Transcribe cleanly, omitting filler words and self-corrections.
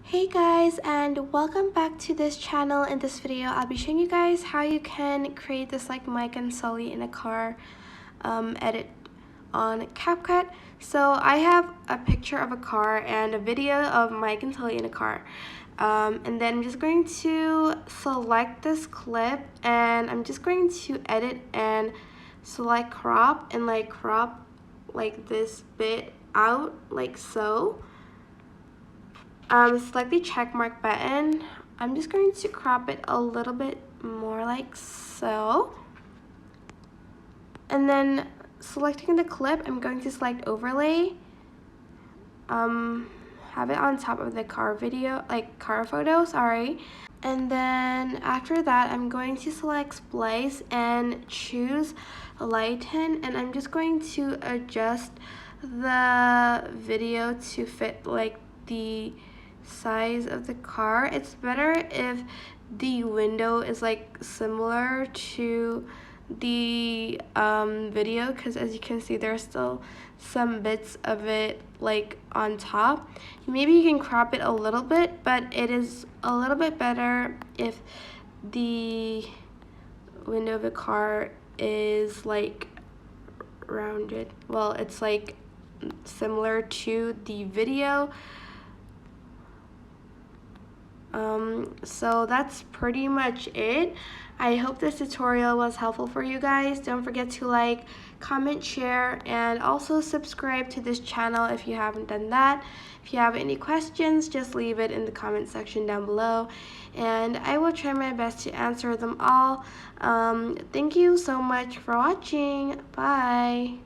Hey guys, and welcome back to this channel. In this video I'll be showing you guys how you can create this like Mike and Sully in a car edit on CapCut. So I have a picture of a car and a video of Mike and Sully in a car, and then I'm just going to select this clip and I'm just going to edit and select crop and crop like this bit out like so. Select the check mark button. I'm just going to crop it a little bit more like so. And then selecting the clip, I'm going to select overlay. Have it on top of the car video, like car photo, sorry. And then after that, I'm going to select splice and choose lighten, and I'm just going to adjust the video to fit like the size of the car. It's better if the window is like similar to the video, because as you can see there's still some bits of it like on top. Maybe you can crop it a little bit, but it is a little bit better if the window of the car is like rounded. Well, it's like similar to the video. So that's pretty much it. I hope this tutorial was helpful for you guys. Don't forget to like, comment, share, and also subscribe to this channel if you haven't done that. If you have any questions, just leave it in the comment section down below, and I will try my best to answer them all. Thank you so much for watching. Bye.